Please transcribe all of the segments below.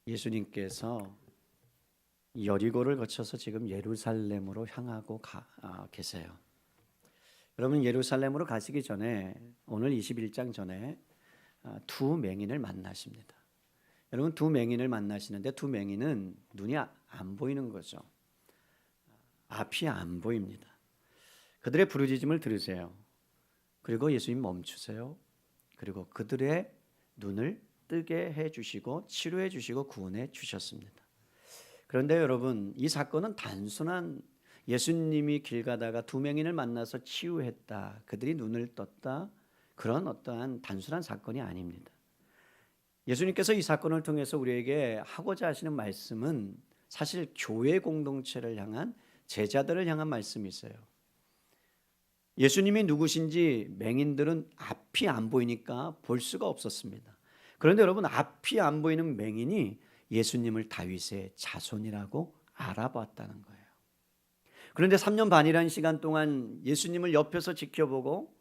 예수님께서 여리고를 거쳐서 지금 예루살렘으로 향하고 계세요. 여러분, 예루살렘으로 가시기 전에 오늘 21장 전에 두 맹인을 만나십니다. 여러분, 두 맹인을 만나시는데 두 맹인은 눈이 안 보이는 거죠. 앞이 안 보입니다. 그들의 부르짖음을 들으세요. 그리고 예수님 멈추세요. 그리고 그들의 눈을 뜨게 해주시고 치료해 주시고 구원해 주셨습니다. 그런데 여러분, 이 사건은 단순한 예수님이 길 가다가 두 맹인을 만나서 치유했다, 그들이 눈을 떴다, 그런 어떠한 단순한 사건이 아닙니다. 예수님께서 이 사건을 통해서 우리에게 하고자 하시는 말씀은 사실 교회 공동체를 향한, 제자들을 향한 말씀이 있어요. 예수님이 누구신지 맹인들은 앞이 안 보이니까 볼 수가 없었습니다. 그런데 여러분, 앞이 안 보이는 맹인이 예수님을 다윗의 자손이라고 알아봤다는 거예요. 그런데 3년 반이라는 시간 동안 예수님을 옆에서 지켜보고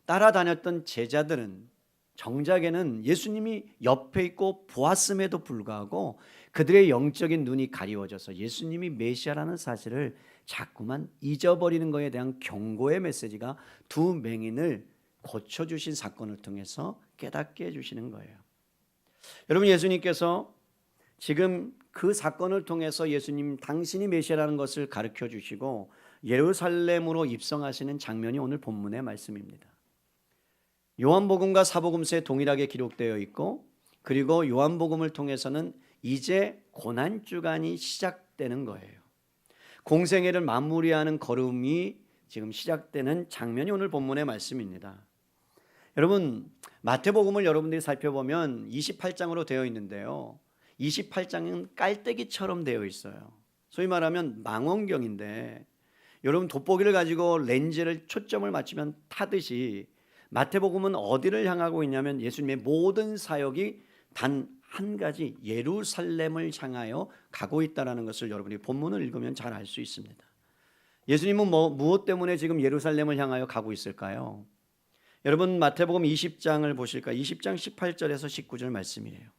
따라다녔던 제자들은 정작에는 예수님이 옆에 있고 보았음에도 불구하고 그들의 영적인 눈이 가리워져서 예수님이 메시아라는 사실을 자꾸만 잊어버리는 것에 대한 경고의 메시지가 두 맹인을 고쳐주신 사건을 통해서 깨닫게 해주시는 거예요. 여러분, 예수님께서 지금 그 사건을 통해서 예수님 당신이 메시아라는 것을 가르쳐 주시고 예루살렘으로 입성하시는 장면이 오늘 본문의 말씀입니다. 요한복음과 사복음서에 동일하게 기록되어 있고, 그리고 요한복음을 통해서는 이제 고난주간이 시작되는 거예요. 공생애를 마무리하는 걸음이 지금 시작되는 장면이 오늘 본문의 말씀입니다. 여러분, 마태복음을 여러분들이 살펴보면 28장으로 되어 있는데요, 28장은 깔때기처럼 되어 있어요. 소위 말하면 망원경인데, 여러분 돋보기를 가지고 렌즈를 초점을 맞추면 타듯이 마태복음은 어디를 향하고 있냐면 예수님의 모든 사역이 단 한 가지 예루살렘을 향하여 가고 있다는 것을 여러분이 본문을 읽으면 잘 알 수 있습니다. 예수님은 무엇 때문에 지금 예루살렘을 향하여 가고 있을까요? 여러분, 마태복음 20장을 보실까요? 20장 18절에서 19절 말씀이에요.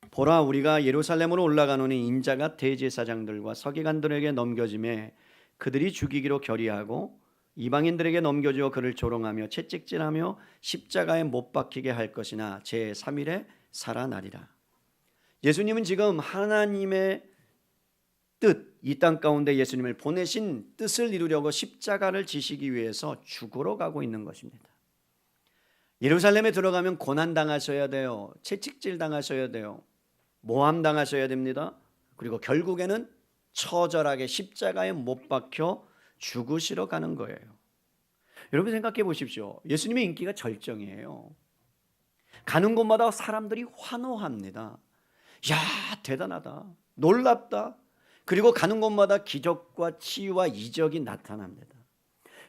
보라, 우리가 예루살렘으로 올라가노니 인자가 대제사장들과 서기관들에게 넘겨짐에 그들이 죽이기로 결의하고 이방인들에게 넘겨주어 그를 조롱하며 채찍질하며 십자가에 못 박히게 할 것이나 제3일에 살아나리라. 예수님은 지금 하나님의 뜻, 이 땅 가운데 예수님을 보내신 뜻을 이루려고 십자가를 지시기 위해서 죽으러 가고 있는 것입니다. 예루살렘에 들어가면 고난당하셔야 돼요. 채찍질 당하셔야 돼요. 모함당하셔야 됩니다. 그리고 결국에는 처절하게 십자가에 못 박혀 죽으시러 가는 거예요. 여러분, 생각해 보십시오. 예수님의 인기가 절정이에요. 가는 곳마다 사람들이 환호합니다. 야, 대단하다, 놀랍다. 그리고 가는 곳마다 기적과 치유와 이적이 나타납니다.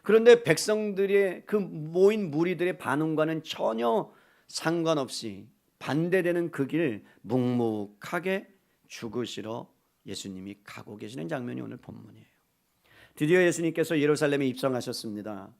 그런데 백성들의 그 모인 무리들의 반응과는 전혀 상관없이 반대되는 그 길 묵묵하게 죽으시러 예수님이 가고 계시는 장면이 오늘 본문이에요. 드디어 예수님께서 예루살렘에 입성하셨습니다.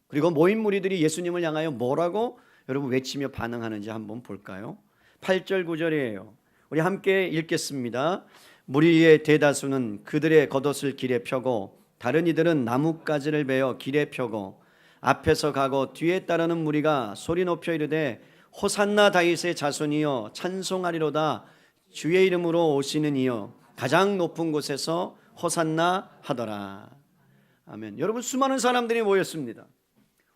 그리고 모인 무리들이 예수님을 향하여 뭐라고 여러분 외치며 반응하는지 한번 볼까요? 8절 9절이에요. 우리 함께 읽겠습니다. 무리의 대다수는 그들의 겉옷을 길에 펴고 다른 이들은 나뭇가지를 베어 길에 펴고 앞에서 가고 뒤에 따르는 무리가 소리 높여 이르되 호산나 다윗의 자손이여 찬송하리로다, 주의 이름으로 오시는 이여 가장 높은 곳에서 호산나 하더라. 아멘. 여러분, 수많은 사람들이 모였습니다.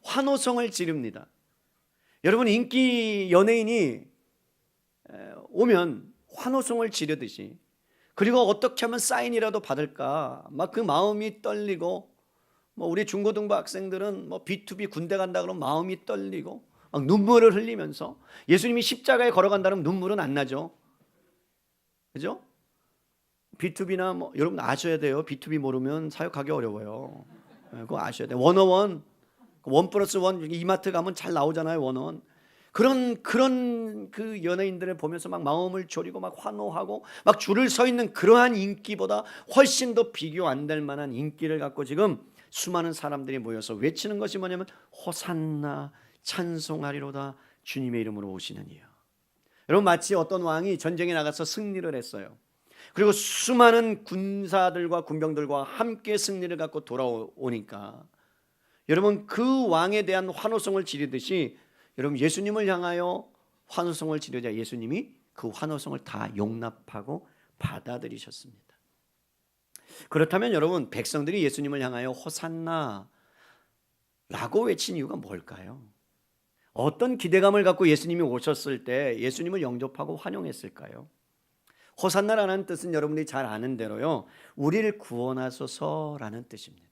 환호성을 지릅니다. 여러분, 인기 연예인이 오면 환호성을 지르듯이, 그리고 어떻게 하면 사인이라도 받을까 막 그 마음이 떨리고, 우리 중고등부 학생들은 B2B 군대 간다 그러면 마음이 떨리고 막 눈물을 흘리면서, 예수님이 십자가에 걸어간다면 눈물은 안 나죠, 그죠? B2B나 여러분 아셔야 돼요. B2B 모르면 사역하기 어려워요. 그거 아셔야 돼요. 101, 1+1, 이마트 가면 잘 나오잖아요. 101. 그런 그 연예인들을 보면서 막 마음을 졸이고 막 환호하고 막 줄을 서 있는 그러한 인기보다 훨씬 더 비교 안 될 만한 인기를 갖고 지금 수많은 사람들이 모여서 외치는 것이 뭐냐면 호산나, 찬송하리로다, 주님의 이름으로 오시는 이여. 여러분 마치 어떤 왕이 전쟁에 나가서 승리를 했어요. 그리고 수많은 군사들과 군병들과 함께 승리를 갖고 돌아오니까 여러분 그 왕에 대한 환호성을 지르듯이 여러분 예수님을 향하여 환호성을 지르자 예수님이 그 환호성을 다 용납하고 받아들이셨습니다. 그렇다면 여러분 백성들이 예수님을 향하여 호산나 라고 외친 이유가 뭘까요? 어떤 기대감을 갖고 예수님이 오셨을 때 예수님을 영접하고 환영했을까요? 호산나라는 뜻은 여러분들이 잘 아는 대로요, 우리를 구원하소서라는 뜻입니다.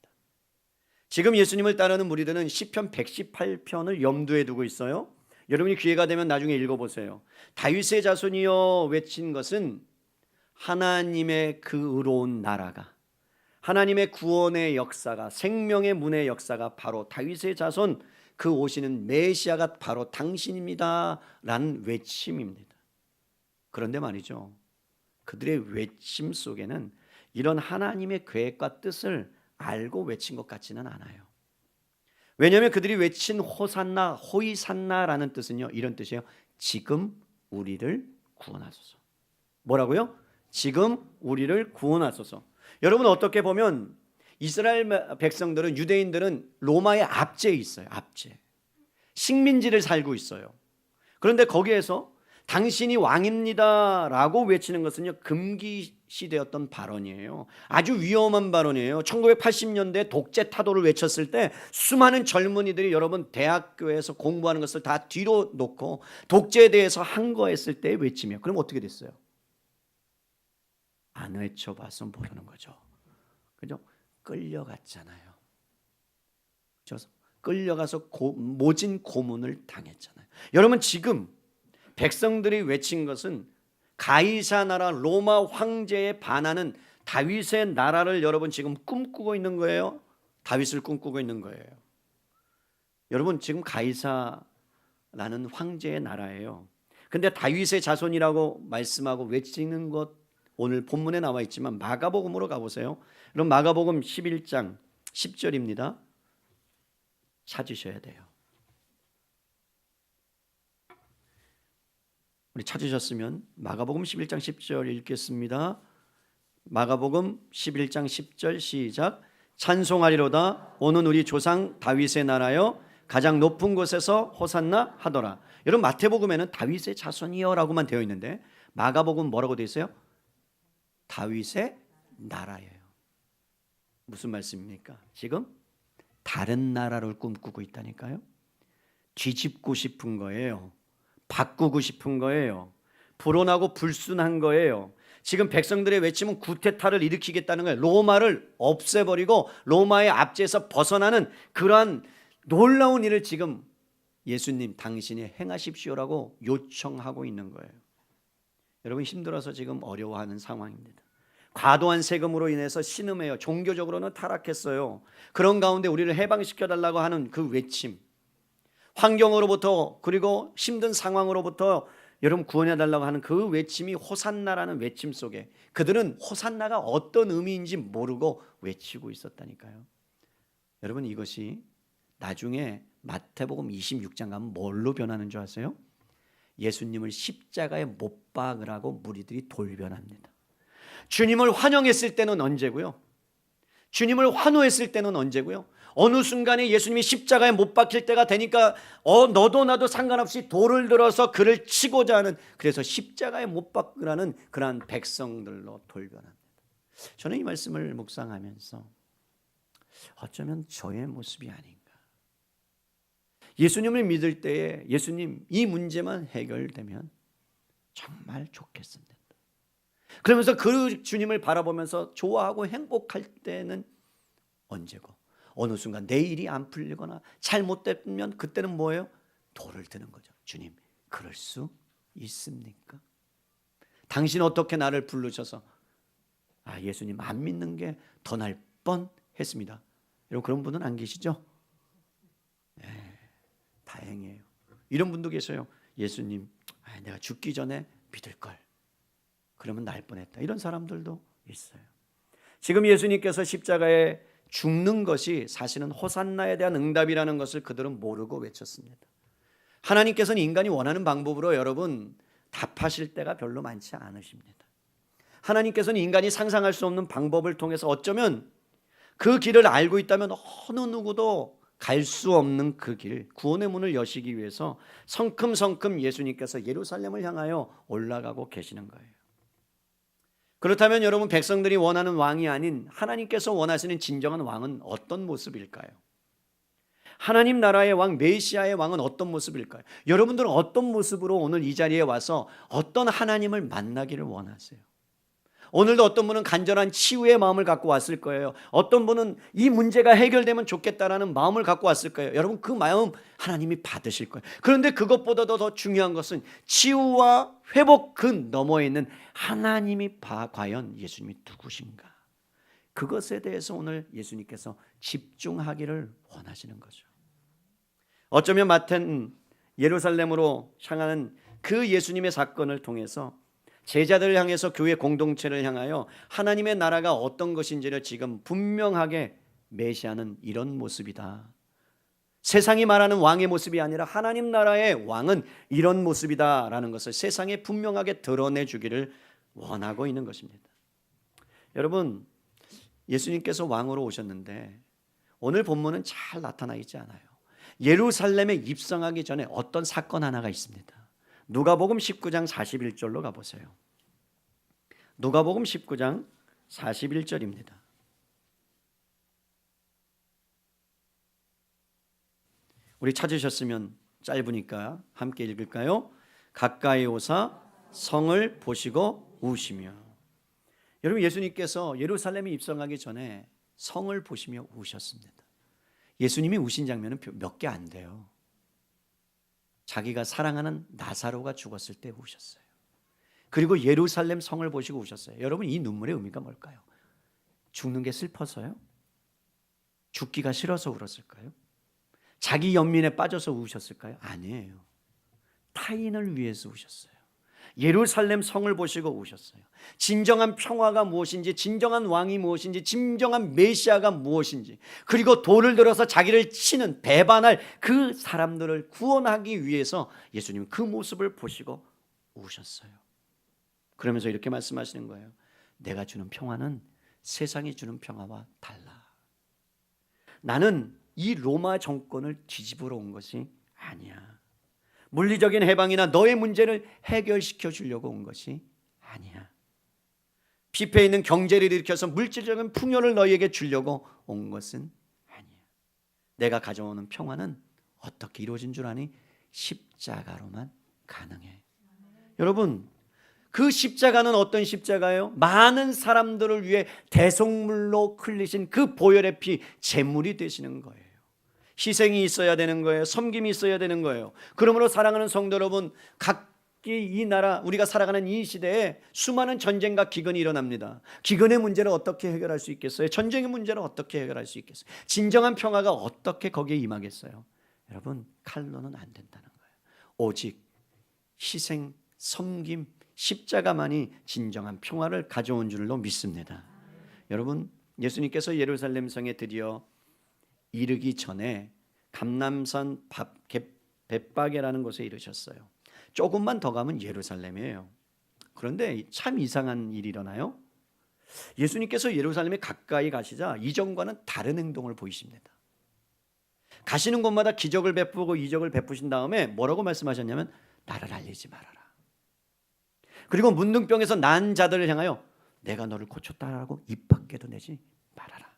지금 예수님을 따르는 무리들은 시편 118편을 염두에 두고 있어요. 여러분이 기회가 되면 나중에 읽어보세요. 다윗의 자손이여 외친 것은 하나님의 그 의로운 나라가, 하나님의 구원의 역사가, 생명의 문의 역사가 바로 다윗의 자손, 그 오시는 메시아가 바로 당신입니다 라는 외침입니다. 그런데 말이죠, 그들의 외침 속에는 이런 하나님의 계획과 뜻을 알고 외친 것 같지는 않아요. 왜냐하면 그들이 외친 호산나, 호이산나라는 뜻은요, 이런 뜻이에요. 지금 우리를 구원하소서. 뭐라고요? 지금 우리를 구원하소서. 여러분 어떻게 보면 이스라엘 백성들은, 유대인들은 로마의 압제에 있어요. 압제. 식민지를 살고 있어요. 그런데 거기에서 당신이 왕입니다 라고 외치는 것은요, 금기시되었던 발언이에요. 아주 위험한 발언이에요. 1980년대 독재 타도를 외쳤을 때 수많은 젊은이들이 여러분 대학교에서 공부하는 것을 다 뒤로 놓고 독재에 대해서 항거했을 때 외치며, 그럼 어떻게 됐어요? 안 외쳐봐서 모르는 거죠. 그죠? 끌려갔잖아요. 그래서 끌려가서 모진 고문을 당했잖아요. 여러분 지금 백성들이 외친 것은 가이사 나라 로마 황제에 반하는 다윗의 나라를 여러분 지금 꿈꾸고 있는 거예요. 다윗을 꿈꾸고 있는 거예요. 여러분 지금 가이사라는 황제의 나라예요. 근데 다윗의 자손이라고 말씀하고 외치는 것 오늘 본문에 나와 있지만 마가복음으로 가보세요. 그럼 마가복음 11장 10절입니다. 찾으셔야 돼요. 우리 찾으셨으면 마가복음 11장 10절 읽겠습니다. 마가복음 11장 10절 시작. 찬송하리로다 오는 우리 조상 다윗의 나라여 가장 높은 곳에서 호산나 하더라. 여러분 마태복음에는 다윗의 자손이여 라고만 되어 있는데 마가복음 뭐라고 되어 있어요? 다윗의 나라예요. 무슨 말씀입니까? 지금 다른 나라를 꿈꾸고 있다니까요. 뒤집고 싶은 거예요. 바꾸고 싶은 거예요. 불온하고 불순한 거예요. 지금 백성들의 외침은 구테타를 일으키겠다는 거예요. 로마를 없애버리고 로마의 압제에서 벗어나는 그러한 놀라운 일을 지금 예수님 당신이 행하십시오라고 요청하고 있는 거예요. 여러분 힘들어서 지금 어려워하는 상황입니다. 과도한 세금으로 인해서 신음해요. 종교적으로는 타락했어요. 그런 가운데 우리를 해방시켜달라고 하는 그 외침, 환경으로부터 그리고 힘든 상황으로부터 여러분 구원해달라고 하는 그 외침이 호산나라는 외침 속에, 그들은 호산나가 어떤 의미인지 모르고 외치고 있었다니까요. 여러분 이것이 나중에 마태복음 26장 가면 뭘로 변하는 줄 아세요? 예수님을 십자가에 못 박으라고 무리들이 돌변합니다. 주님을 환영했을 때는 언제고요? 주님을 환호했을 때는 언제고요? 어느 순간에 예수님이 십자가에 못 박힐 때가 되니까 너도 나도 상관없이 돌을 들어서 그를 치고자 하는, 그래서 십자가에 못 박으라는 그러한 백성들로 돌변합니다. 저는 이 말씀을 묵상하면서 어쩌면 저의 모습이 아닌가. 예수님을 믿을 때에 예수님 이 문제만 해결되면 정말 좋겠습니다. 그러면서 그 주님을 바라보면서 좋아하고 행복할 때는 언제고, 어느 순간 내 일이 안 풀리거나 잘못되면 그때는 뭐예요? 돌을 드는 거죠. 주님 그럴 수 있습니까? 당신 어떻게 나를 부르셔서 예수님 안 믿는 게 더 날 뻔했습니다. 여러분 그런 분은 안 계시죠? 네, 다행이에요. 이런 분도 계세요. 예수님 내가 죽기 전에 믿을 걸, 그러면 날 뻔했다. 이런 사람들도 있어요. 지금 예수님께서 십자가에 죽는 것이 사실은 호산나에 대한 응답이라는 것을 그들은 모르고 외쳤습니다. 하나님께서는 인간이 원하는 방법으로 여러분 답하실 때가 별로 많지 않으십니다. 하나님께서는 인간이 상상할 수 없는 방법을 통해서 어쩌면 그 길을 알고 있다면 어느 누구도 갈 수 없는 그 길, 구원의 문을 여시기 위해서 성큼성큼 예수님께서 예루살렘을 향하여 올라가고 계시는 거예요. 그렇다면 여러분, 백성들이 원하는 왕이 아닌 하나님께서 원하시는 진정한 왕은 어떤 모습일까요? 하나님 나라의 왕, 메시아의 왕은 어떤 모습일까요? 여러분들은 어떤 모습으로 오늘 이 자리에 와서 어떤 하나님을 만나기를 원하세요? 오늘도 어떤 분은 간절한 치유의 마음을 갖고 왔을 거예요. 어떤 분은 이 문제가 해결되면 좋겠다라는 마음을 갖고 왔을 거예요. 여러분, 그 마음 하나님이 받으실 거예요. 그런데 그것보다도 더 중요한 것은 치유와 회복 그 너머에 있는 하나님이 과연 예수님이 누구신가? 그것에 대해서 오늘 예수님께서 집중하기를 원하시는 거죠. 어쩌면 마태는 예루살렘으로 향하는 그 예수님의 사건을 통해서 제자들을 향해서 교회 공동체를 향하여 하나님의 나라가 어떤 것인지를 지금 분명하게 메시아는 이런 모습이다, 세상이 말하는 왕의 모습이 아니라 하나님 나라의 왕은 이런 모습이다라는 것을 세상에 분명하게 드러내주기를 원하고 있는 것입니다. 여러분, 예수님께서 왕으로 오셨는데 오늘 본문은 잘 나타나 있지 않아요. 예루살렘에 입성하기 전에 어떤 사건 하나가 있습니다. 누가복음 19장 41절로 가보세요. 누가복음 19장 41절입니다. 우리 찾으셨으면 짧으니까 함께 읽을까요? 가까이 오사 성을 보시고 우시며. 여러분, 예수님께서 예루살렘에 입성하기 전에 성을 보시며 우셨습니다. 예수님이 우신 장면은 몇 개 안 돼요. 자기가 사랑하는 나사로가 죽었을 때 우셨어요. 그리고 예루살렘 성을 보시고 우셨어요. 여러분, 이 눈물의 의미가 뭘까요? 죽는 게 슬퍼서요? 죽기가 싫어서 울었을까요? 자기 연민에 빠져서 우셨을까요? 아니에요. 타인을 위해서 우셨어요. 예루살렘 성을 보시고 우셨어요. 진정한 평화가 무엇인지, 진정한 왕이 무엇인지, 진정한 메시아가 무엇인지, 그리고 돌을 들어서 자기를 치는, 배반할 그 사람들을 구원하기 위해서 예수님은 그 모습을 보시고 우셨어요. 그러면서 이렇게 말씀하시는 거예요. 내가 주는 평화는 세상이 주는 평화와 달라. 나는 이 로마 정권을 뒤집으러 온 것이 아니야. 물리적인 해방이나 너의 문제를 해결시켜 주려고 온 것이 아니야. 피폐해 있는 경제를 일으켜서 물질적인 풍요를 너희에게 주려고 온 것은 아니야. 내가 가져오는 평화는 어떻게 이루어진 줄 아니? 십자가로만 가능해. 여러분, 그 십자가는 어떤 십자가예요? 많은 사람들을 위해 대속물로 흘리신 그 보혈의 피, 제물이 되시는 거예요. 희생이 있어야 되는 거예요. 섬김이 있어야 되는 거예요. 그러므로 사랑하는 성도 여러분, 각기 이 나라, 우리가 살아가는 이 시대에 수많은 전쟁과 기근이 일어납니다. 기근의 문제를 어떻게 해결할 수 있겠어요? 전쟁의 문제를 어떻게 해결할 수 있겠어요? 진정한 평화가 어떻게 거기에 임하겠어요? 여러분, 칼로는 안 된다는 거예요. 오직 희생, 섬김, 십자가만이 진정한 평화를 가져온 줄로 믿습니다. 여러분, 예수님께서 예루살렘 성에 드디어 이르기 전에 감람산 벳바게라는 곳에 이르셨어요. 조금만 더 가면 예루살렘이에요. 그런데 참 이상한 일이 일어나요. 예수님께서 예루살렘에 가까이 가시자 이전과는 다른 행동을 보이십니다. 가시는 곳마다 기적을 베푸고 이적을 베푸신 다음에 뭐라고 말씀하셨냐면 나를 알리지 말아라. 그리고 문둥병에서 난 자들을 향하여 내가 너를 고쳤다라고 입 밖에도 내지 말아라.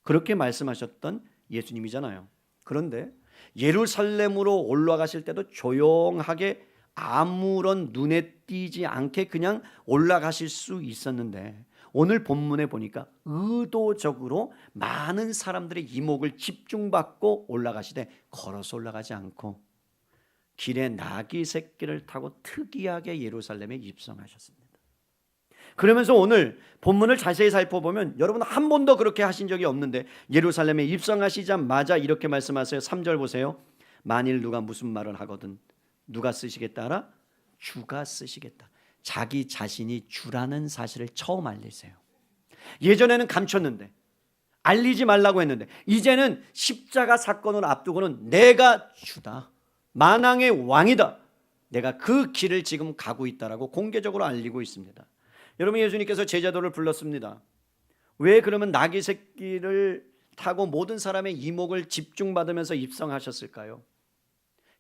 그렇게 말씀하셨던 예수님이잖아요. 그런데 예루살렘으로 올라가실 때도 조용하게 아무런 눈에 띄지 않게 그냥 올라가실 수 있었는데 오늘 본문에 보니까 의도적으로 많은 사람들의 이목을 집중받고 올라가시되 걸어서 올라가지 않고 길에 나귀 새끼를 타고 특이하게 예루살렘에 입성하셨습니다. 그러면서 오늘 본문을 자세히 살펴보면 여러분 한 번도 그렇게 하신 적이 없는데 예루살렘에 입성하시자마자 이렇게 말씀하세요. 3절 보세요. 만일 누가 무슨 말을 하거든 누가 쓰시겠다 알아? 주가 쓰시겠다. 자기 자신이 주라는 사실을 처음 알리세요. 예전에는 감췄는데 알리지 말라고 했는데 이제는 십자가 사건을 앞두고는 내가 주다. 만왕의 왕이다. 내가 그 길을 지금 가고 있다라고 공개적으로 알리고 있습니다. 여러분, 예수님께서 제자도를 불렀습니다. 왜 그러면 나귀 새끼를 타고 모든 사람의 이목을 집중받으면서 입성하셨을까요?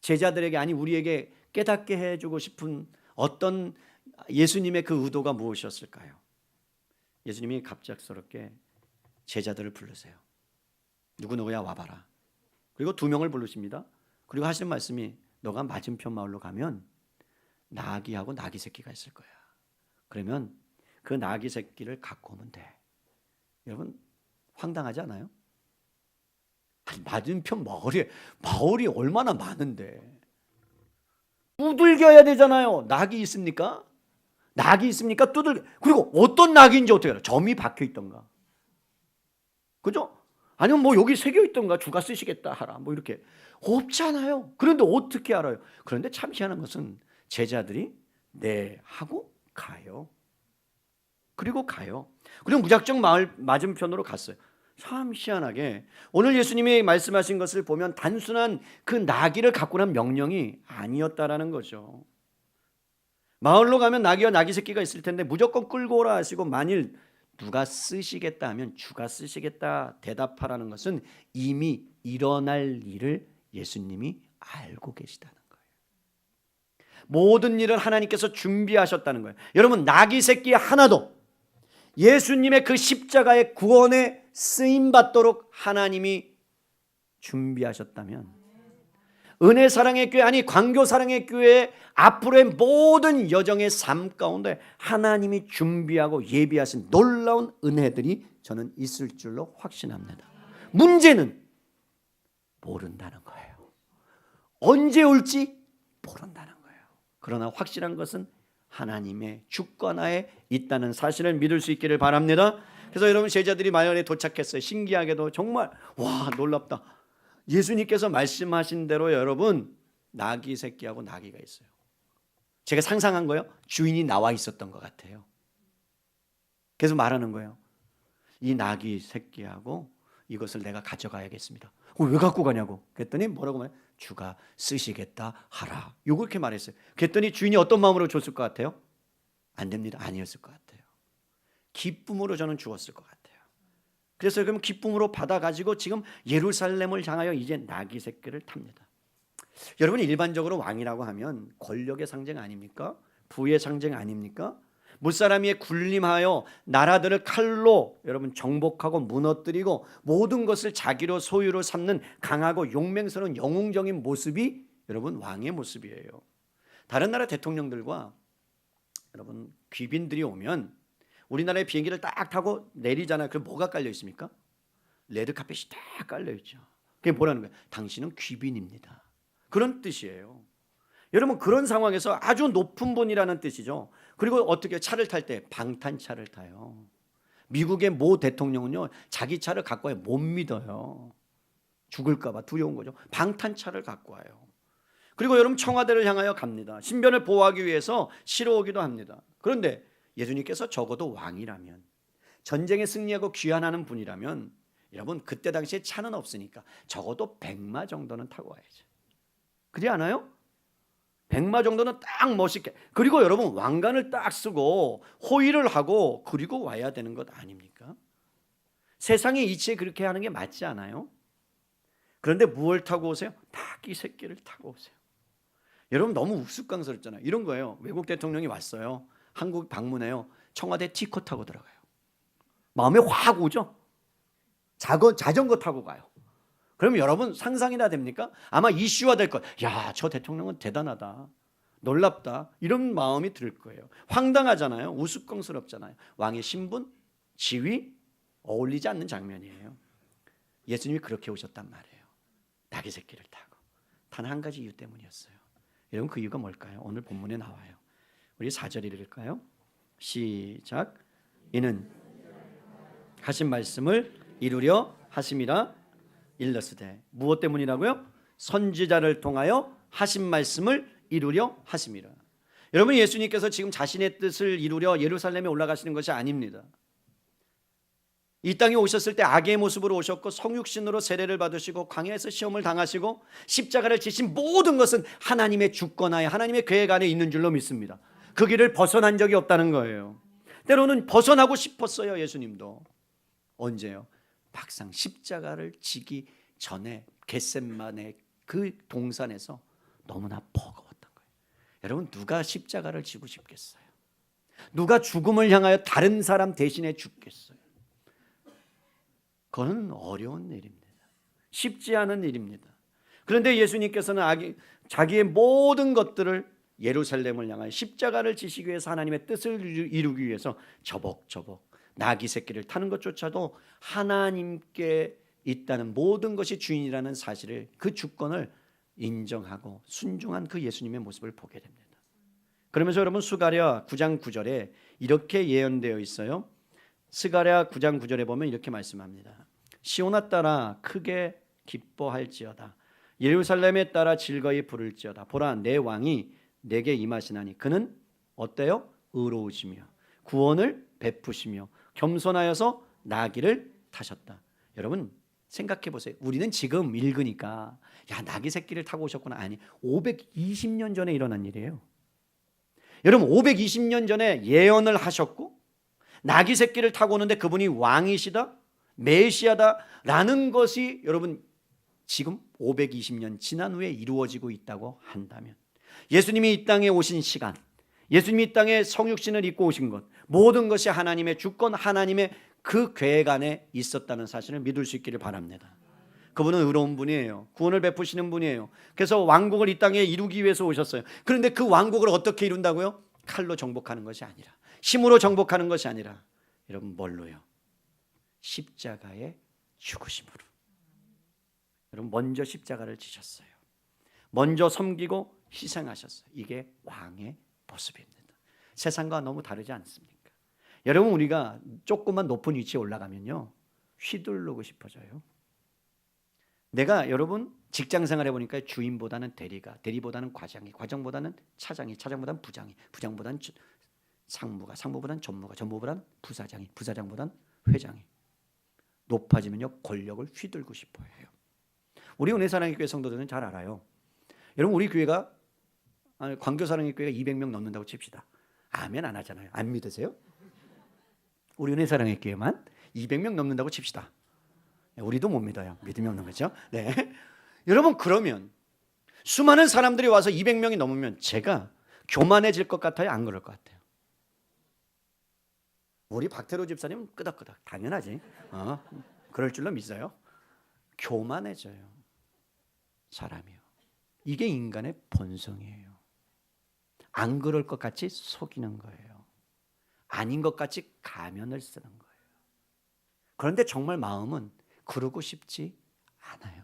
제자들에게, 아니 우리에게 깨닫게 해주고 싶은 어떤 예수님의 그 의도가 무엇이었을까요? 예수님이 갑작스럽게 제자들을 부르세요. 누구누구야 와봐라. 그리고 2명을 부르십니다. 그리고 하시는 말씀이, 너가 맞은편 마을로 가면 나귀하고 나귀 새끼가 있을 거야. 그러면 그 나귀 새끼를 갖고 오면 돼. 여러분, 황당하지 않아요? 아니, 맞은편 마을이 얼마나 많은데 두들겨야 되잖아요. 낙이 있습니까? 낙이 있습니까? 그리고 어떤 낙인지 어떻게 알아요? 점이 박혀 있던가, 그죠? 아니면 뭐 여기 새겨 있던가, 주가 쓰시겠다 하라, 뭐 이렇게 없잖아요. 그런데 어떻게 알아요? 그런데 참 희한한 것은 제자들이 네 하고 가요. 그리고 무작정 마을 맞은편으로 갔어요. 참 희한하게 오늘 예수님이 말씀하신 것을 보면 단순한 그 나귀를 갖고 난 명령이 아니었다라는 거죠. 마을로 가면 나귀와 나귀 새끼가 있을 텐데 무조건 끌고 오라 하시고, 만일 누가 쓰시겠다 하면 주가 쓰시겠다 대답하라는 것은 이미 일어날 일을 예수님이 알고 계시다는 거예요. 모든 일을 하나님께서 준비하셨다는 거예요. 여러분, 나귀 새끼 하나도 예수님의 그 십자가의 구원에 쓰임받도록 하나님이 준비하셨다면, 은혜 사랑의 교회, 아니 광교 사랑의 교회 앞으로의 모든 여정의 삶 가운데 하나님이 준비하고 예비하신 놀라운 은혜들이 저는 있을 줄로 확신합니다. 문제는 모른다는 거예요. 언제 올지 모른다는 거예요. 그러나 확실한 것은 하나님의 주권하에 있다는 사실을 믿을 수 있기를 바랍니다. 그래서 여러분, 제자들이 마을에 도착했어요. 신기하게도 정말 와 놀랍다. 예수님께서 말씀하신 대로 여러분, 나귀 새끼하고 나귀가 있어요. 제가 상상한 거예요. 주인이 나와 있었던 것 같아요. 그래서 말하는 거예요. 이 나귀 새끼하고 이것을 내가 가져가야겠습니다. 왜 갖고 가냐고. 그랬더니 뭐라고 말해요? 주가 쓰시겠다 하라. 이렇게 말했어요. 그랬더니 주인이 어떤 마음으로 줬을 것 같아요? 안 됩니다. 아니었을 것 같아요. 기쁨으로 저는 주었을 것 같아요. 그래서 그럼 기쁨으로 받아가지고 지금 예루살렘을 향하여 이제 나귀 새끼를 탑니다. 여러분, 일반적으로 왕이라고 하면 권력의 상징 아닙니까? 부의 상징 아닙니까? 무사람이에 군림하여 나라들을 칼로 여러분 정복하고 무너뜨리고 모든 것을 자기로 소유로 삼는 강하고 용맹스러운 영웅적인 모습이 여러분 왕의 모습이에요. 다른 나라 대통령들과 여러분 귀빈들이 오면 우리나라의 비행기를 딱 타고 내리잖아요. 그럼 뭐가 깔려 있습니까? 레드카펫이 딱 깔려 있죠. 그게 뭐라는 거예요? 당신은 귀빈입니다. 그런 뜻이에요. 여러분, 그런 상황에서 아주 높은 분이라는 뜻이죠. 그리고 어떻게 차를 탈 때 방탄차를 타요. 미국의 모 대통령은요, 자기 차를 갖고 와요. 못 믿어요. 죽을까 봐 두려운 거죠. 방탄차를 갖고 와요. 그리고 여러분, 청와대를 향하여 갑니다. 신변을 보호하기 위해서 실어 오기도 합니다. 그런데 예수님께서 적어도 왕이라면, 전쟁에 승리하고 귀환하는 분이라면, 여러분 그때 당시에 차는 없으니까 적어도 백마 정도는 타고 와야죠. 그렇지 않아요? 백마 정도는 딱 멋있게, 그리고 여러분 왕관을 딱 쓰고 호의를 하고 그리고 와야 되는 것 아닙니까? 세상의 이치에 그렇게 하는 게 맞지 않아요? 그런데 무엇을 타고 오세요? 나귀 새끼를 타고 오세요. 여러분 너무 우스꽝스럽잖아요. 이런 거예요. 외국 대통령이 왔어요. 한국 방문해요. 청와대 티코 타고 들어가요. 마음에 확 오죠? 자전거 타고 가요. 그러면 여러분 상상이나 됩니까? 아마 이슈화 될 거예요. 야, 저 대통령은 대단하다, 놀랍다, 이런 마음이 들 거예요. 황당하잖아요. 우스꽝스럽잖아요. 왕의 신분, 지위 어울리지 않는 장면이에요. 예수님이 그렇게 오셨단 말이에요. 나귀 새끼를 타고. 단 한 가지 이유 때문이었어요. 여러분, 그 이유가 뭘까요? 오늘 본문에 나와요. 우리 4절 읽을까요? 시작. 이는 하신 말씀을 이루려 하심이라 일렀으되. 무엇 때문이라고요? 선지자를 통하여 하신 말씀을 이루려 하심이라. 여러분, 예수님께서 지금 자신의 뜻을 이루려 예루살렘에 올라가시는 것이 아닙니다. 이 땅에 오셨을 때 악의 모습으로 오셨고 성육신으로 세례를 받으시고 광야에서 시험을 당하시고 십자가를 지신 모든 것은 하나님의 주권하에 하나님의 계획 안에 있는 줄로 믿습니다. 그 길을 벗어난 적이 없다는 거예요. 때로는 벗어나고 싶었어요. 예수님도. 언제요? 막상 십자가를 지기 전에 겟셋만의 그 동산에서 너무나 버거웠던 거예요. 여러분, 누가 십자가를 지고 싶겠어요? 누가 죽음을 향하여 다른 사람 대신에 죽겠어요? 그건 어려운 일입니다. 쉽지 않은 일입니다. 그런데 예수님께서는 자기의 모든 것들을 예루살렘을 향하여 십자가를 지시기 위해서 하나님의 뜻을 이루기 위해서 저벅저벅 나귀 새끼를 타는 것조차도 하나님께 있다는 모든 것이 주인이라는 사실을, 그 주권을 인정하고 순종한 그 예수님의 모습을 보게 됩니다. 그러면서 여러분, 스가랴 9장 9절에 이렇게 예언되어 있어요. 스가랴 9장 9절에 보면 이렇게 말씀합니다. 시온아 따라 크게 기뻐할지어다. 예루살렘에 따라 즐거이 부를지어다. 보라, 내 왕이 내게 임하시나니 그는 어때요? 의로우시며 구원을 베푸시며 겸손하여서 나귀를 타셨다. 여러분, 생각해 보세요. 우리는 지금 읽으니까 야, 나귀 새끼를 타고 오셨구나. 아니, 520년 전에 일어난 일이에요. 여러분, 520년 전에 예언을 하셨고 나귀 새끼를 타고 오는데 그분이 왕이시다, 메시아다라는 것이 여러분 지금 520년 지난 후에 이루어지고 있다고 한다면, 예수님이 이 땅에 오신 시간, 예수님이 이 땅에 성육신을 입고 오신 것, 모든 것이 하나님의 주권, 하나님의 그 계획 안에 있었다는 사실을 믿을 수 있기를 바랍니다. 그분은 의로운 분이에요. 구원을 베푸시는 분이에요. 그래서 왕국을 이 땅에 이루기 위해서 오셨어요. 그런데 그 왕국을 어떻게 이룬다고요? 칼로 정복하는 것이 아니라, 힘으로 정복하는 것이 아니라, 여러분 뭘로요? 십자가의 죽으심으로. 여러분, 먼저 십자가를 지셨어요. 먼저 섬기고 희생하셨어요. 이게 왕의 모습입니다. 세상과 너무 다르지 않습니까? 여러분, 우리가 조금만 높은 위치에 올라가면요, 휘두르고 싶어져요. 내가 여러분 직장 생활 해보니까 주인보다는 대리가, 대리보다는 과장이, 과장보다는 차장이, 차장보다는 부장이, 부장보다는 상무가, 상무보다는 전무가, 전무보다는 부사장이, 부사장보다는 회장이. 높아지면요, 권력을 휘둘고 싶어 해요. 우리 은혜사랑의 교회 성도들은 잘 알아요. 여러분, 우리 교회가, 광교사랑의 교회가 200명 넘는다고 칩시다. 아멘 안 하잖아요. 안 믿으세요? 우리 은혜사랑의 교회만 200명 넘는다고 칩시다. 우리도 못 믿어요. 믿음이 없는 거죠. 네. 여러분, 그러면 수많은 사람들이 와서 200명이 넘으면 제가 교만해질 것 같아요? 안 그럴 것 같아요? 우리 박태로 집사님은 끄덕끄덕 당연하지. 그럴 줄로 믿어요. 교만해져요, 사람이요. 이게 인간의 본성이에요. 안 그럴 것 같이 속이는 거예요. 아닌 것 같이 가면을 쓰는 거예요. 그런데 정말 마음은 그러고 싶지 않아요.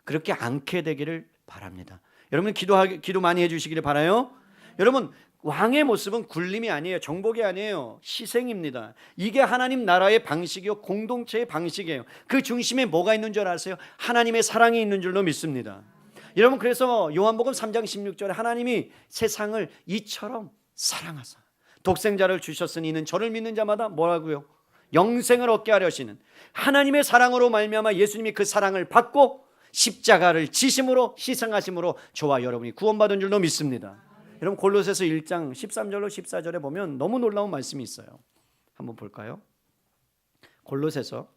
그렇게 않게 되기를 바랍니다. 여러분, 기도 많이 해주시기를 바라요. 여러분, 왕의 모습은 굴림이 아니에요. 정복이 아니에요. 희생입니다. 이게 하나님 나라의 방식이요, 공동체의 방식이에요. 그 중심에 뭐가 있는 줄 아세요? 하나님의 사랑이 있는 줄로 믿습니다. 여러분, 그래서 요한복음 3장 16절에 하나님이 세상을 이처럼 사랑하사 독생자를 주셨으니 이는 저를 믿는 자마다 뭐라고요? 영생을 얻게 하려 하시는 하나님의 사랑으로 말미암아 예수님이 그 사랑을 받고 십자가를 지심으로 희생하심으로 저와 여러분이 구원받은 줄로 믿습니다. 여러분, 골로새서 1장 13절로 14절에 보면 너무 놀라운 말씀이 있어요. 한번 볼까요? 골로새서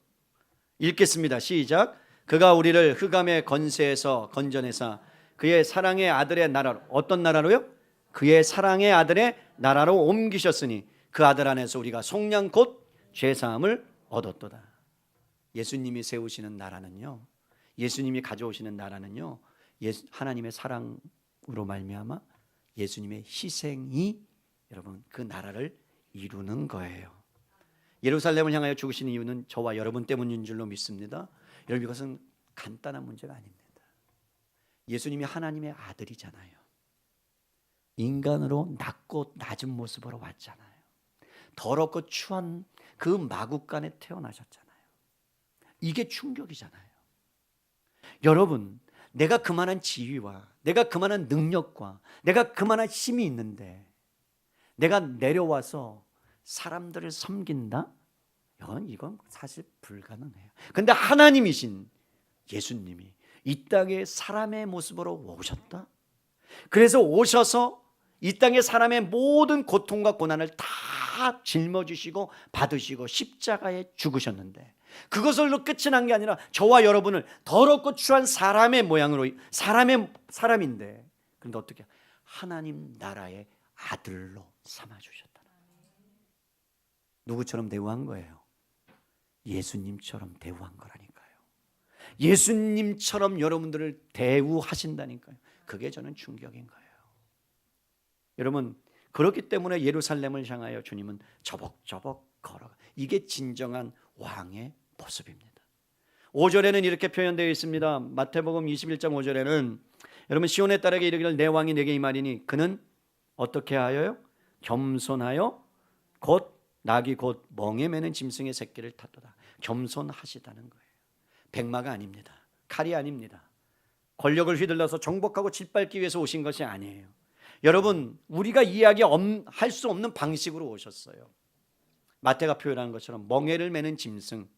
읽겠습니다. 시작. 그가 우리를 흑암의 권세에서 건져내사 그의 사랑의 아들의 나라로, 어떤 나라로요? 그의 사랑의 아들의 나라로 옮기셨으니 그 아들 안에서 우리가 속량 곧 죄사함을 얻었도다. 예수님이 세우시는 나라는요, 예수님이 가져오시는 나라는요, 하나님의 사랑으로 말미암아 예수님의 희생이 여러분 그 나라를 이루는 거예요. 예루살렘을 향하여 죽으신 이유는 저와 여러분 때문인 줄로 믿습니다. 여러분, 이것은 간단한 문제가 아닙니다. 예수님이 하나님의 아들이잖아요. 인간으로 낮고 낮은 모습으로 왔잖아요. 더럽고 추한 그 마국간에 태어나셨잖아요. 이게 충격이잖아요. 여러분, 내가 그만한 지위와 내가 그만한 능력과 내가 그만한 힘이 있는데 내가 내려와서 사람들을 섬긴다? 이건 사실 불가능해요. 근데 하나님이신 예수님이 이 땅에 사람의 모습으로 오셨다. 그래서 오셔서 이 땅의 사람의 모든 고통과 고난을 다 짊어지시고 받으시고 십자가에 죽으셨는데, 그것으로 끝이 난 게 아니라 저와 여러분을 더럽고 추한 사람의 모양으로, 사람인데, 그런데 어떻게 하나님 나라의 아들로 삼아주셨다. 누구처럼 대우한 거예요? 예수님처럼 대우한 거라니까요. 예수님처럼 여러분들을 대우하신다니까요. 그게 저는 충격인 거예요. 여러분, 그렇기 때문에 예루살렘을 향하여 주님은 저벅저벅 걸어가. 이게 진정한 왕의 모습입니다. 5절에는 이렇게 표현되어 있습니다. 마태복음 21장 5절에는 여러분, 시온의 딸에게 이르기를 내 왕이 내게 임하리니 그는 어떻게 하여요? 겸손하여 곧 낙이 곧 멍에 매는 짐승의 새끼를 탔도다. 겸손하시다는 거예요. 백마가 아닙니다. 칼이 아닙니다. 권력을 휘둘러서 정복하고 짓밟기 위해서 오신 것이 아니에요. 여러분, 우리가 이야기할 수 없는 방식으로 오셨어요. 마태가 표현한 것처럼 멍에를 매는 짐승,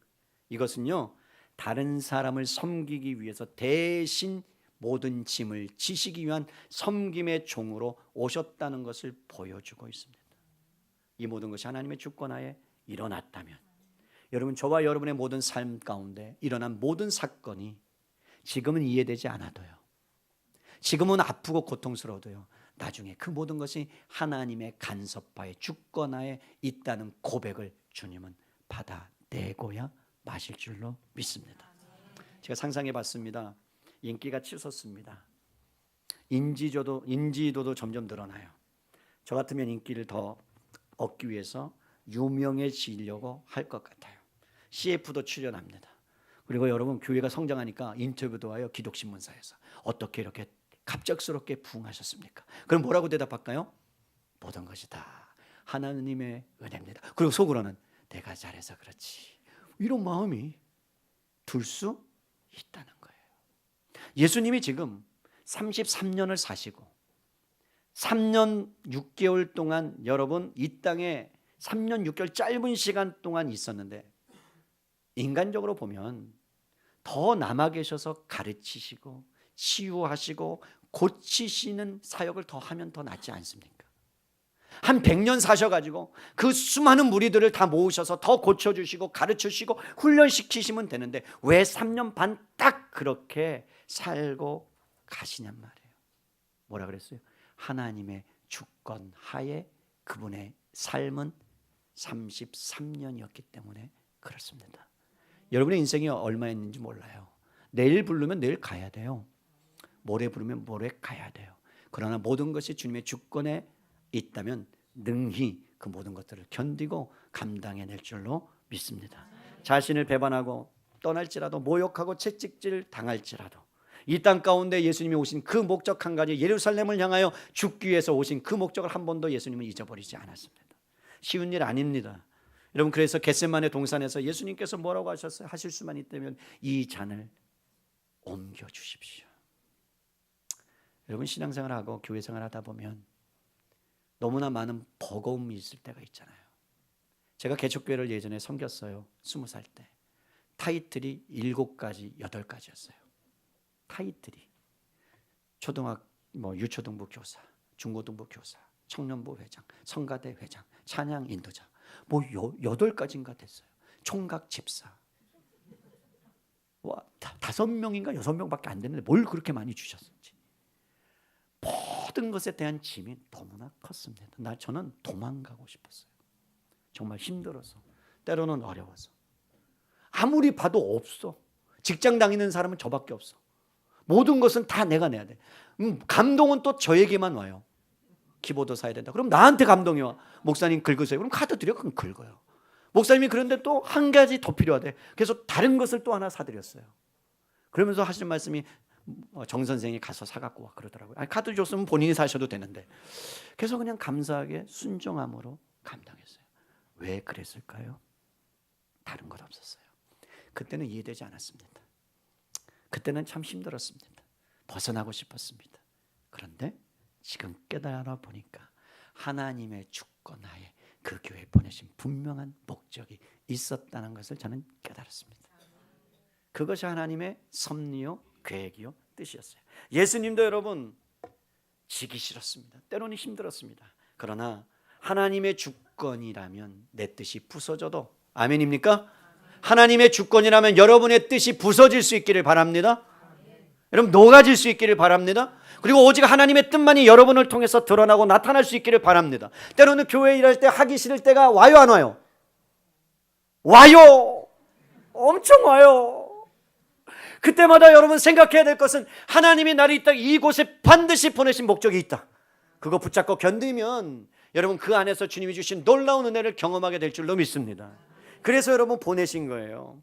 이것은요 다른 사람을 섬기기 위해서 대신 모든 짐을 지시기 위한 섬김의 종으로 오셨다는 것을 보여주고 있습니다. 이 모든 것이 하나님의 주권하에 일어났다면, 여러분, 저와 여러분의 모든 삶 가운데 일어난 모든 사건이 지금은 이해되지 않아도요, 지금은 아프고 고통스러워도요, 나중에 그 모든 것이 하나님의 간섭하에 주권하에 있다는 고백을 주님은 받아내고야 마실 줄로 믿습니다. 제가 상상해 봤습니다. 인기가 치솟습니다. 인지도도 점점 늘어나요. 저 같으면 인기를 더 얻기 위해서 유명해지려고 할 것 같아요. CF도 출연합니다. 그리고 여러분, 교회가 성장하니까 인터뷰도 와요. 기독신문사에서 어떻게 이렇게 갑작스럽게 부흥하셨습니까? 그럼 뭐라고 대답할까요? 모든 것이 다 하나님의 은혜입니다. 그리고 속으로는 내가 잘해서 그렇지, 이런 마음이 들 수 있다는 거예요. 예수님이 지금 33년을 사시고 3년 6개월 동안, 여러분, 이 땅에 3년 6개월 짧은 시간 동안 있었는데, 인간적으로 보면 더 남아 계셔서 가르치시고 치유하시고 고치시는 사역을 더 하면 더 낫지 않습니까? 한 100년 사셔가지고 그 수많은 무리들을 다 모으셔서 더 고쳐주시고 가르치시고 훈련시키시면 되는데 왜 3년 반 딱 그렇게 살고 가시냔 말이에요. 뭐라 그랬어요? 하나님의 주권 하에 그분의 삶은 33년이었기 때문에 그렇습니다. 여러분의 인생이 얼마였는지 몰라요. 내일 부르면 내일 가야 돼요. 모레 부르면 모레 가야 돼요. 그러나 모든 것이 주님의 주권에 있다면 능히 그 모든 것들을 견디고 감당해낼 줄로 믿습니다. 자신을 배반하고 떠날지라도, 모욕하고 채찍질 당할지라도, 이 땅 가운데 예수님이 오신 그 목적 한 가지, 예루살렘을 향하여 죽기 위해서 오신 그 목적을 한 번도 예수님은 잊어버리지 않았습니다. 쉬운 일 아닙니다. 여러분, 그래서 겟세마네 동산에서 예수님께서 뭐라고 하셨어요? 하실 수만 있다면 이 잔을 옮겨주십시오. 여러분, 신앙생활하고 교회생활 하다 보면 너무나 많은 버거움이 있을 때가 있잖아요. 제가 개척교회를 예전에 섬겼어요. 20살 때. 타이틀이 7가지, 8가지였어요. 타이틀이 유초등부 교사, 중고등부 교사, 청년부 회장, 성가대 회장, 찬양 인도자, 8가지인가 됐어요. 총각 집사. 5명인가 6명밖에 안 됐는데 뭘 그렇게 많이 주셨는지. 모든 것에 대한 짐이 너무나 컸습니다. 저는 도망가고 싶었어요. 정말 힘들어서, 때로는 어려워서. 아무리 봐도 없어. 직장 다니는 사람은 저밖에 없어. 모든 것은 다 내가 내야 돼. 감동은 또 저에게만 와요. 키보드 사야 된다. 그럼 나한테 감동이 와. 목사님 긁으세요. 그럼 카드 드려. 그럼 긁어요. 목사님이 그런데 또 한 가지 더 필요하대. 그래서 다른 것을 또 하나 사드렸어요. 그러면서 하시는 말씀이 정 선생이 가서 사갖고 와 그러더라고요. 아니, 카드 줬으면 본인이 사셔도 되는데. 그래서 그냥 감사하게 순종함으로 감당했어요. 왜 그랬을까요? 다른 것 없었어요. 그때는 이해되지 않았습니다. 그때는 참 힘들었습니다. 벗어나고 싶었습니다. 그런데 지금 깨달아 보니까 하나님의 주권하에 그 교회에 보내신 분명한 목적이 있었다는 것을 저는 깨달았습니다. 그것이 하나님의 섭리요, 계획이요, 뜻이었어요. 예수님도 여러분 지기 싫었습니다. 때로는 힘들었습니다. 그러나 하나님의 주권이라면 내 뜻이 부서져도, 아멘입니까? 하나님의 주권이라면 여러분의 뜻이 부서질 수 있기를 바랍니다. 여러분 녹아질 수 있기를 바랍니다. 그리고 오직 하나님의 뜻만이 여러분을 통해서 드러나고 나타날 수 있기를 바랍니다. 때로는 교회 일할 때 하기 싫을 때가 와요, 안 와요? 와요. 엄청 와요. 그때마다 여러분 생각해야 될 것은 하나님이 나를 이곳에 반드시 보내신 목적이 있다. 그거 붙잡고 견디면 여러분 그 안에서 주님이 주신 놀라운 은혜를 경험하게 될 줄로 믿습니다. 그래서 여러분 보내신 거예요.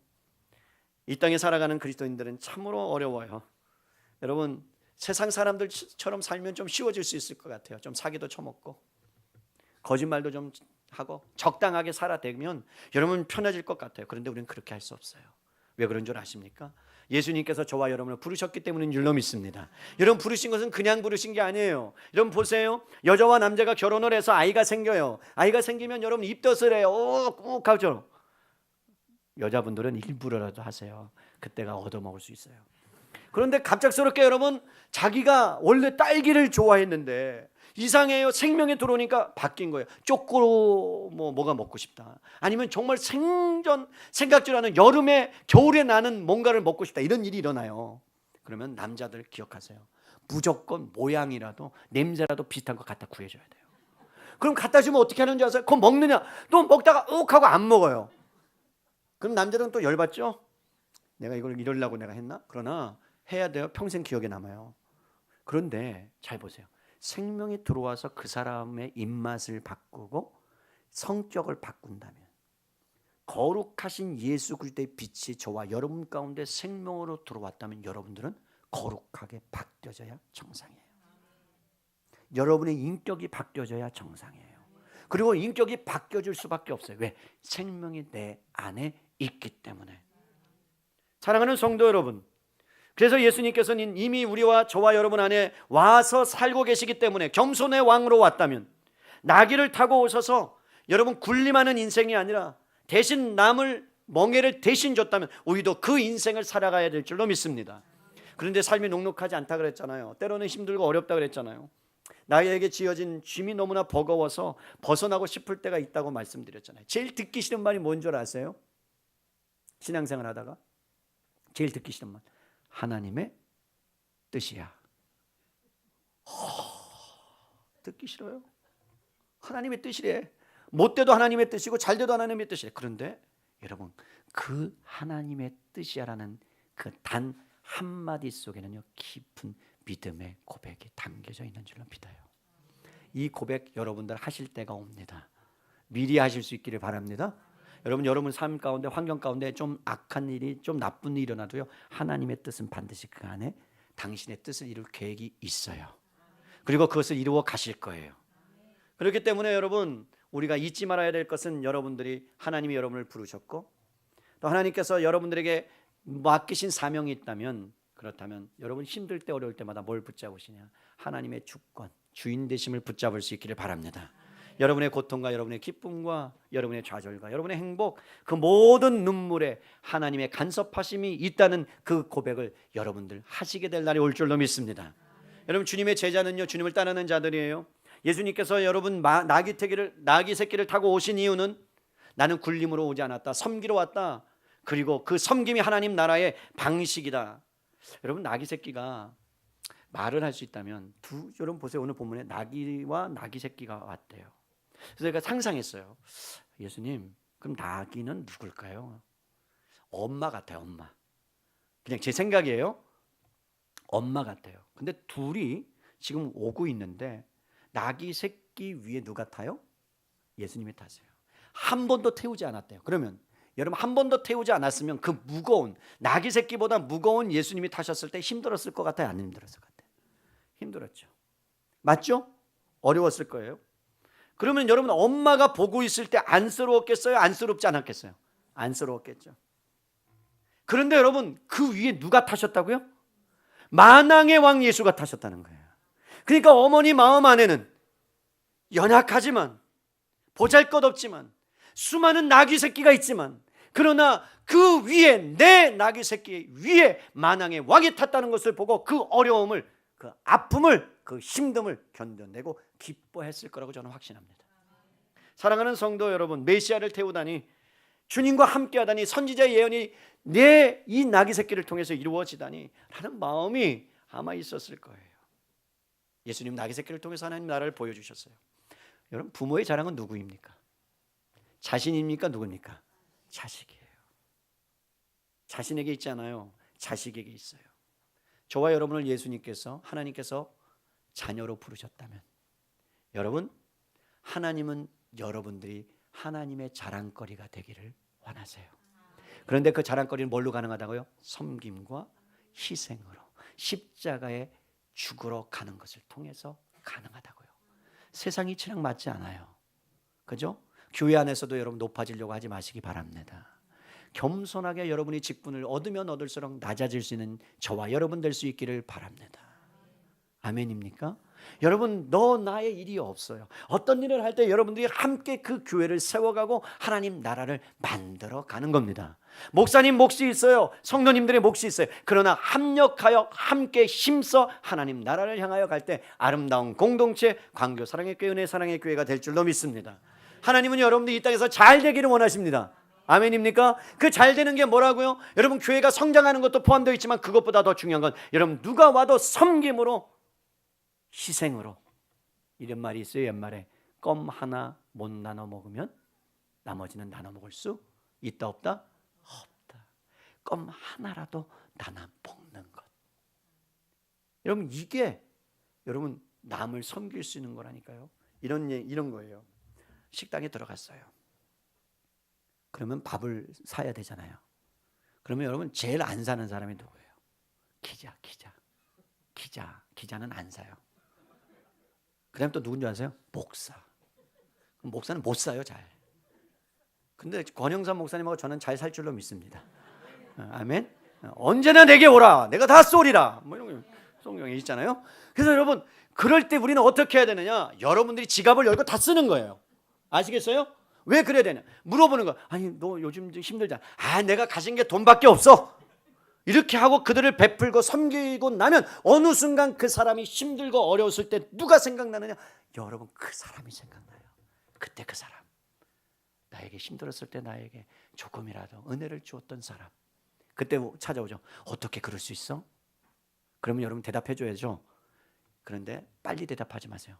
이 땅에 살아가는 그리스도인들은 참으로 어려워요. 여러분 세상 사람들처럼 살면 좀 쉬워질 수 있을 것 같아요. 좀 사기도 쳐먹고 거짓말도 좀 하고 적당하게 살아대면 여러분 편해질 것 같아요. 그런데 우리는 그렇게 할 수 없어요. 왜 그런 줄 아십니까? 예수님께서 저와 여러분을 부르셨기 때문인 줄로 믿습니다. 여러분 부르신 것은 그냥 부르신 게 아니에요. 여러분 보세요. 여자와 남자가 결혼을 해서 아이가 생겨요. 아이가 생기면 여러분 입덧을 해요. 꼭 하죠. 여자분들은 일부러라도 하세요. 그때가 얻어먹을 수 있어요. 그런데 갑작스럽게 여러분 자기가 원래 딸기를 좋아했는데 이상해요. 생명에 들어오니까 바뀐 거예요. 쪼꼬로 뭐가 먹고 싶다. 아니면 정말 생전 생각지도 않은 여름에 겨울에 나는 뭔가를 먹고 싶다. 이런 일이 일어나요. 그러면 남자들 기억하세요. 무조건 모양이라도 냄새라도 비슷한 거 갖다 구해줘야 돼요. 그럼 갖다 주면 어떻게 하는지 아세요? 그거 먹느냐? 또 먹다가 욱 하고 안 먹어요. 그럼 남자들은 또 열받죠? 내가 이걸 이러려고 내가 했나? 그러나 해야 돼요. 평생 기억에 남아요. 그런데 잘 보세요. 생명이 들어와서 그 사람의 입맛을 바꾸고 성격을 바꾼다면 거룩하신 예수 그리스도의 빛이 저와 여러분 가운데 생명으로 들어왔다면 여러분들은 거룩하게 바뀌어져야 정상이에요. 여러분의 인격이 바뀌어져야 정상이에요. 그리고 인격이 바뀌어질 수밖에 없어요. 왜? 생명이 내 안에 있기 때문에. 사랑하는 성도 여러분, 그래서 예수님께서는 이미 우리와 저와 여러분 안에 와서 살고 계시기 때문에 겸손의 왕으로 왔다면 나귀를 타고 오셔서 여러분 군림하는 인생이 아니라 대신 남을 멍에를 대신 줬다면 우리도 그 인생을 살아가야 될 줄로 믿습니다. 그런데 삶이 녹록하지 않다 그랬잖아요. 때로는 힘들고 어렵다 그랬잖아요. 나에게 지어진 짐이 너무나 버거워서 벗어나고 싶을 때가 있다고 말씀드렸잖아요. 제일 듣기 싫은 말이 뭔 줄 아세요? 신앙생활 하다가 제일 듣기 싫은 말, 하나님의 뜻이야. 듣기 싫어요. 하나님의 뜻이래. 못돼도 하나님의 뜻이고 잘돼도 하나님의 뜻이래. 그런데 여러분 그 하나님의 뜻이야라는 그 단 한마디 속에는요 깊은 믿음의 고백이 담겨져 있는 줄로 믿어요. 이 고백 여러분들 하실 때가 옵니다. 미리 하실 수 있기를 바랍니다. 여러분 삶 가운데 환경 가운데 좀 악한 일이 좀 나쁜 일이 일어나도요 하나님의 뜻은 반드시 그 안에 당신의 뜻을 이룰 계획이 있어요. 그리고 그것을 이루어 가실 거예요. 그렇기 때문에 여러분 우리가 잊지 말아야 될 것은 여러분들이 하나님이 여러분을 부르셨고 또 하나님께서 여러분들에게 맡기신 사명이 있다면 그렇다면 여러분 힘들 때 어려울 때마다 뭘 붙잡으시냐? 하나님의 주권, 주인 되심을 붙잡을 수 있기를 바랍니다. 여러분의 고통과 여러분의 기쁨과 여러분의 좌절과 여러분의 행복 그 모든 눈물에 하나님의 간섭하심이 있다는 그 고백을 여러분들 하시게 될 날이 올 줄로 믿습니다. 여러분 주님의 제자는요 주님을 따르는 자들이에요. 예수님께서 여러분 나귀 새끼를 타고 오신 이유는 나는 굴림으로 오지 않았다. 섬기러 왔다. 그리고 그 섬김이 하나님 나라의 방식이다. 여러분 나귀 새끼가 말을 할 수 있다면 여러분 보세요. 오늘 본문에 나귀와 나귀 새끼가 왔대요. 그래서 제가 상상했어요. 예수님 그럼 나귀는 누굴까요? 엄마 같아요. 엄마. 그냥 제 생각이에요. 엄마 같아요. 근데 둘이 지금 오고 있는데 나귀 새끼 위에 누가 타요? 예수님이 타세요. 한 번도 태우지 않았대요. 그러면 여러분 한 번도 태우지 않았으면 그 무거운 나귀 새끼보다 무거운 예수님이 타셨을 때 힘들었을 것 같아요? 안 힘들었을 것 같아요? 힘들었죠. 맞죠? 어려웠을 거예요. 그러면 여러분 엄마가 보고 있을 때 안쓰러웠겠어요? 안쓰럽지 않았겠어요? 안쓰러웠겠죠. 그런데 여러분 그 위에 누가 타셨다고요? 만왕의 왕 예수가 타셨다는 거예요. 그러니까 어머니 마음 안에는 연약하지만 보잘것없지만 수많은 나귀 새끼가 있지만 그러나 그 위에 내 나귀 새끼 위에 만왕의 왕이 탔다는 것을 보고 그 어려움을 그 아픔을 그 힘듦을 견뎌내고 기뻐했을 거라고 저는 확신합니다. 사랑하는 성도 여러분, 메시아를 태우다니 주님과 함께하다니 선지자의 예언이 내 이 나귀 새끼를 통해서 이루어지다니 라는 마음이 아마 있었을 거예요. 예수님 나귀 새끼를 통해서 하나님 나라를 보여주셨어요. 여러분 부모의 자랑은 누구입니까? 자신입니까? 누구입니까? 자식이에요. 자신에게 있지 않아요. 자식에게 있어요. 저와 여러분을 예수님께서 하나님께서 자녀로 부르셨다면 여러분 하나님은 여러분들이 하나님의 자랑거리가 되기를 원하세요. 그런데 그 자랑거리는 뭘로 가능하다고요? 섬김과 희생으로 십자가에 죽으러 가는 것을 통해서 가능하다고요. 세상 이치랑 맞지 않아요. 그죠? 교회 안에서도 여러분 높아지려고 하지 마시기 바랍니다. 겸손하게 여러분이 직분을 얻으면 얻을수록 낮아질 수 있는 저와 여러분 될 수 있기를 바랍니다. 아멘입니까? 여러분 너 나의 일이 없어요. 어떤 일을 할 때 여러분들이 함께 그 교회를 세워가고 하나님 나라를 만들어 가는 겁니다. 목사님 몫이 있어요. 성도님들의 몫이 있어요. 그러나 합력하여 함께 힘써 하나님 나라를 향하여 갈 때 아름다운 공동체 광교 사랑의 교회 은혜 사랑의 교회가 될 줄로 믿습니다. 하나님은 여러분들이 이 땅에서 잘 되기를 원하십니다. 아멘입니까? 그 잘 되는 게 뭐라고요? 여러분 교회가 성장하는 것도 포함되어 있지만 그것보다 더 중요한 건 여러분 누가 와도 섬김으로 희생으로. 이런 말이 있어요. 옛말에 껌 하나 못 나눠 먹으면 나머지는 나눠 먹을 수 있다 없다? 없다. 껌 하나라도 나눠 먹는 것. 여러분 이게 여러분 남을 섬길 수 있는 거라니까요. 이런 거예요. 식당에 들어갔어요. 그러면 밥을 사야 되잖아요. 그러면 여러분 제일 안 사는 사람이 누구예요? 기자는 안 사요. 그 다음에 또 누군지 아세요? 목사. 목사는 못 사요 잘. 근데 권영삼 목사님하고 저는 잘 살 줄로 믿습니다. 아멘. 언제나 내게 오라 내가 다 쏘리라 뭐 이런 거 성경에 있잖아요. 그래서 여러분 그럴 때 우리는 어떻게 해야 되느냐? 여러분들이 지갑을 열고 다 쓰는 거예요. 아시겠어요? 왜 그래야 되냐? 물어보는 거. 아니 너 요즘 좀 힘들잖아. 내가 가진 게 돈밖에 없어. 이렇게 하고 그들을 베풀고 섬기고 나면 어느 순간 그 사람이 힘들고 어려웠을 때 누가 생각나느냐? 여러분 그 사람이 생각나요. 그때 그 사람 나에게 힘들었을 때 나에게 조금이라도 은혜를 주었던 사람 그때 찾아오죠. 어떻게 그럴 수 있어? 그러면 여러분 대답해 줘야죠. 그런데 빨리 대답하지 마세요.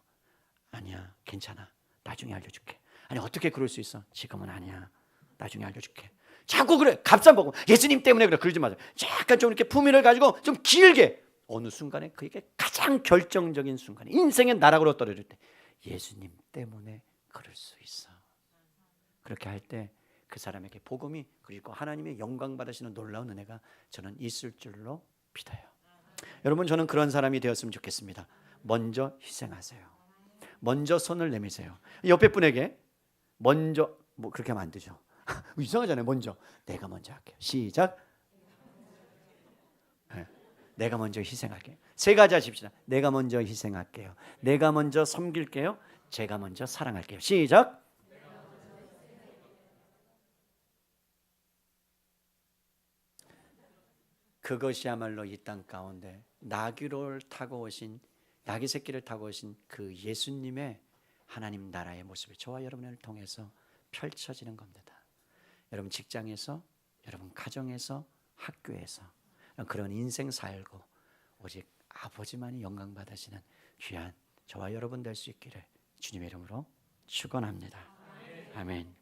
아니야 괜찮아 나중에 알려줄게. 아니 어떻게 그럴 수 있어? 지금은 아니야 나중에 알려줄게. 자꾸 그래 값싸먹고 예수님 때문에 그래 그러지 마세요. 약간 좀 이렇게 품위를 가지고 좀 길게 어느 순간에 그게 가장 결정적인 순간에 인생의 나락으로 떨어질 때 예수님 때문에 그럴 수 있어. 그렇게 할 때 그 사람에게 복음이 그리고 하나님의 영광 받으시는 놀라운 은혜가 저는 있을 줄로 믿어요. 여러분 저는 그런 사람이 되었으면 좋겠습니다. 먼저 희생하세요. 먼저 손을 내미세요. 옆에 분에게 먼저 뭐 그렇게 하면 안 되죠. 이상하잖아요. 먼저 내가 먼저 할게요. 시작. 네. 내가 먼저 희생할게요. 세 가지 하십시다. 내가 먼저 희생할게요. 내가 먼저 섬길게요. 제가 먼저 사랑할게요. 시작. 그것이야말로 이 땅 가운데 나귀를 타고 오신 나귀 새끼를 타고 오신 그 예수님의 하나님 나라의 모습이 저와 여러분을 통해서 펼쳐지는 겁니다. 여러분 직장에서, 여러분 가정에서, 학교에서 그런 인생 살고 오직 아버지만이 영광 받으시는 귀한 저와 여러분 될 수 있기를 주님의 이름으로 축원합니다. 아멘.